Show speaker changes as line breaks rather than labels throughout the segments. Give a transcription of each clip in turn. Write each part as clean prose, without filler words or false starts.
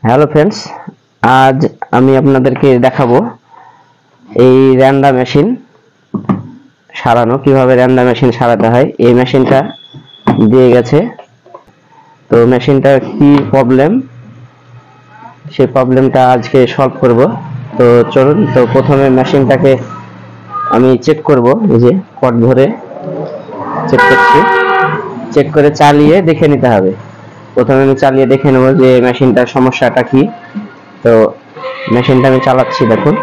Hello friends, আজ আমি আপনাদেরকে দেখাবো এই র্যান্ডা মেশিন সারানো, কিভাবে র্যান্ডা মেশিন সারাতে হয়। এই মেশিনটা দিয়ে গেছে, তো মেশিনটার কি প্রবলেম সেই প্রবলেমটা আজকে সলভ করব। তো চলুন, তো প্রথমে মেশিনটাকে আমি চেক করব। এই যে কট ভরে চেক করছি, চেক করে চালিয়ে দেখে নিতে হবে। প্রথমে আমি চালিয়ে দেখে নেব যে মেশিনটার সমস্যাটা কি। তো মেশিনটা আমি চালাচ্ছি, দেখুন।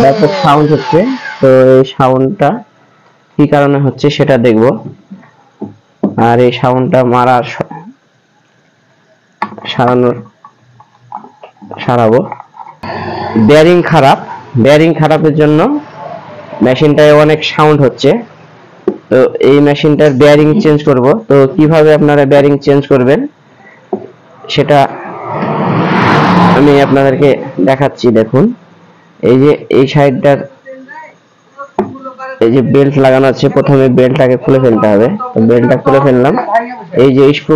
ব্যাপক সাউন্ড হচ্ছে, তো এই সাউন্ডটা কি কারণে হচ্ছে সেটা দেখব, আর এই সাউন্ডটা সারাবো। বেয়ারিং খারাপের জন্য মেশিনটায় অনেক সাউন্ড হচ্ছে। তো এই মেশিনটার বেয়ারিং চেঞ্জ করব। তো কিভাবে আপনারা বেয়ারিং চেঞ্জ করবেন সেটা আমি আপনাদেরকে দেখাচ্ছি। দেখুন, এই যে এই সাইডটার এই যে বেল্ট লাগানো আছে, প্রথমে বেল্টটাকে খুলে ফেলতে হবে। তো বেল্টটা খুলে ফেললাম। এই যে স্ক্রু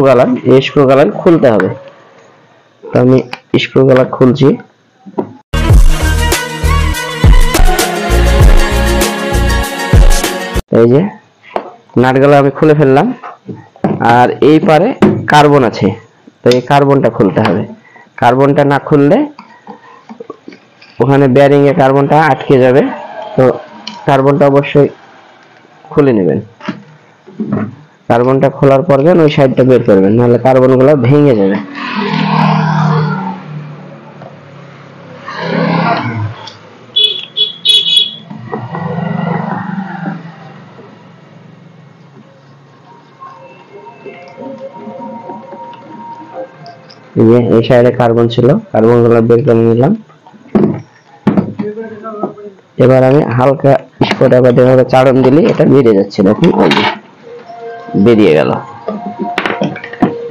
গালান খুলতে হবে। তো আমি স্ক্রু গালান খুলছি। এই যে নাটগুলো আমি খুলে ফেললাম। আর এই পারে কার্বন আছে, তো এই কার্বনটা খুলতে হবে। কার্বনটা না খুললে ওখানে বেয়ারিং এ কার্বনটা আটকে যাবে। তো কার্বনটা অবশ্যই খুলে নেবেন। কার্বনটা খোলার পর দেন ওই সাইডটা বের করবেন, নাহলে কার্বনগুলো ভেঙে যাবে। এই সাইডে কার্বন ছিল, কার্বনগুলো বের করে নিলাম। এবার আমি হালকা স্ক্রুড্রাইভার দিয়ে চাড়ন দিলে এটা বেরিয়ে যাচ্ছে। দেখুন, বেরিয়ে গেল।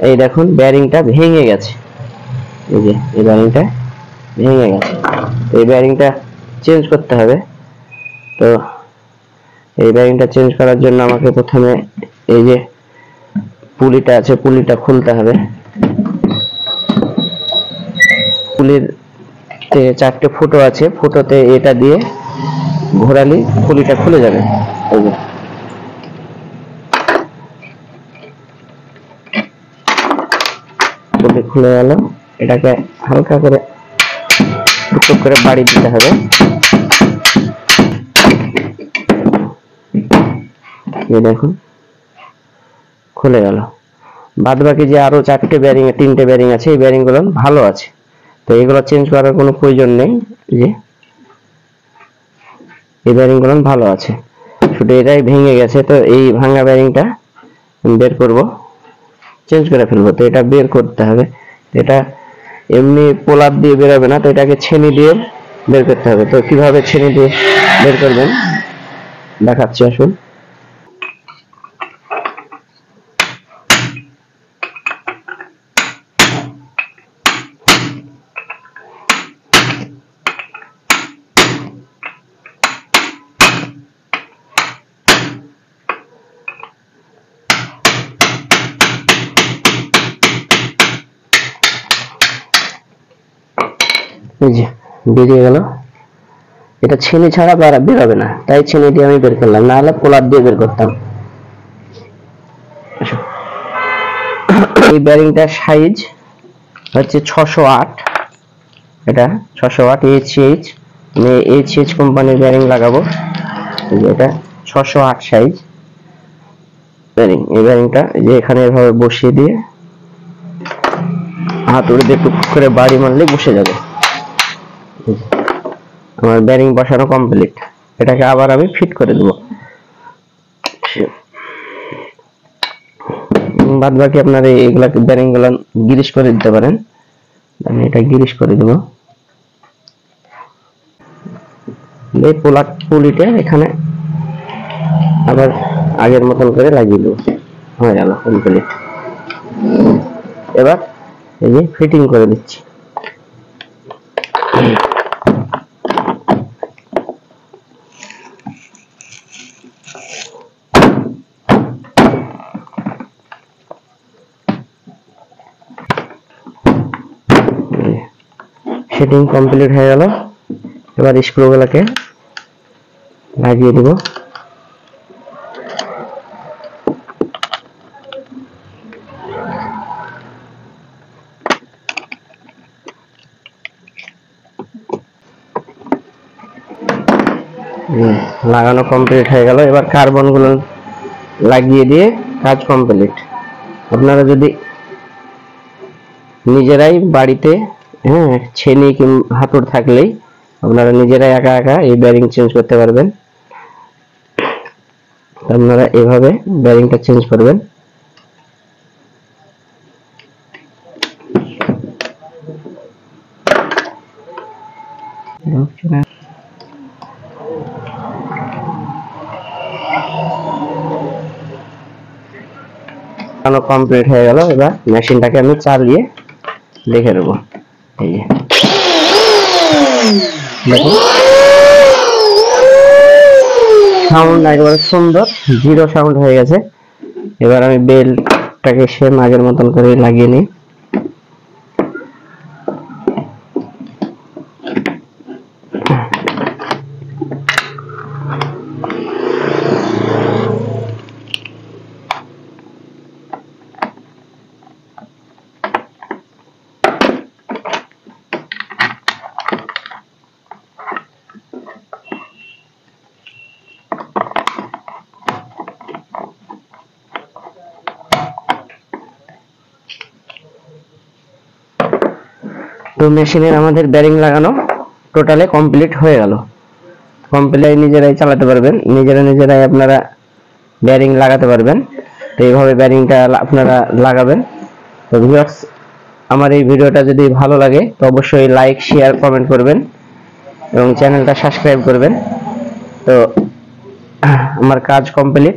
এই দেখুন, বেয়ারিংটা ভেঙে গেছে। এই যে এই বেয়ারিংটা ভেঙে গেছে, এই বেয়ারিংটা চেঞ্জ করতে হবে। তো এই বেয়ারিংটা চেঞ্জ করার জন্য আমাকে প্রথমে এই যে পুলিটা আছে, পুলিটা খুলতে হবে। পুলির চারটে ফুটো আছে, ফুটোতে এটা দিয়ে ঘোরালি পুলিটা খুলে যাবে। এই যে পুলি খুলে গেল। এটাকে হালকা করে টুকটুক করে বাড়ি দিতে হবে। এই দেখুন, খুলে গেল। বাদ বাকি যে আরো তিনটে বেয়ারিং আছে, এই বেয়ারিং গুলো ভালো আছে, তো এগুলো চেঞ্জ করার কোনো প্রয়োজন নেই। যে এই বেয়ারিং গুলো ভালো আছে, শুধু এটাই ভেঙে গেছে। তো এই ভাঙা বেয়ারিংটা বের করব, চেঞ্জ করে ফেলবো। তো এটা বের করতে হবে। এটা এমনি পোলার দিয়ে বেরোবে না, তো এটাকে ছেনি দিয়ে বের করতে হবে। তো কিভাবে ছেনি দিয়ে বের করবেন দেখাচ্ছি, আসুন। এই যে বেরিয়ে গেল। এটা ছেনি ছাড়া বেরোবে না, তাই ছেনি দিয়ে আমি বের করলাম, না হলে পোলার দিয়ে বের করতাম। এই বেয়ারিংটার সাইজ হচ্ছে 608। এটা 608 এইচএইচ, মানে এইচএইচ কোম্পানির বেয়ারিং লাগাবো। এটা 608 সাইজ বেয়ারিং। এই বেয়ারিংটা যে এখানে এভাবে বসিয়ে দিয়ে হাতুড়ি দিয়ে টুক করে বাড়ি মারলে বসে যাবে। আমার বেয়ারিং বসানো কমপ্লিট। এটাকে আবার আমি ফিট করে দেব। বাদ বাকি আপনারা এইগুলাকে বেয়ারিং গুলো গ্রিস করে দিতে পারেন। আমি এটা গ্রিস করে দেব। এই পুলিটা এখানে আবার আগের মতন করে লাগিয়ে দেব। হয়ে গেল কমপ্লিট। এবার এই যে ফিটিং করে দিচ্ছি। ফিটিং কমপ্লিট হয়ে গেল। এবার স্ক্রুগুলোকে লাগিয়ে দিব। লাগানো কমপ্লিট হয়ে গেল। এবার কার্বন গুলো লাগিয়ে দিয়ে কাজ কমপ্লিট। আপনারা যদি নিজেরাই বাড়িতে ছেনি কিংবা হাতুড় থাকলেই আপনারা নিজেরাই একা একা এই বেয়ারিং চেঞ্জ করতে পারবেন। আপনারা এভাবে বেয়ারিংটা চেঞ্জ করবেন। কমপ্লিট হয়ে গেল। এবার মেশিনটাকে আমি চালিয়ে দেখে নেব। এই যে দেখুন, সাউন্ড একেবারে সুন্দর, জিরো সাউন্ড হয়ে গেছে। এবার আমি বেল্টটাকে সেম আগের মতন করে লাগিয়ে নিই। তো মেশিনের আমাদের বেয়ারিং লাগানো টোটালি কমপ্লিট হয়ে গেল। কমপ্লিট নিজেরাই চালাতে পারবেন, নিজেরাই আপনারা বেয়ারিং লাগাতে পারবেন। তো এইভাবে বেয়ারিংটা আপনারা লাগাবেন। তো ভিউয়ার্স, আমার এই ভিডিওটা যদি ভালো লাগে তো অবশ্যই লাইক, শেয়ার, কমেন্ট করবেন এবং চ্যানেলটা সাবস্ক্রাইব করবেন। তো আমার কাজ কমপ্লিট।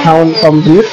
Sound complete.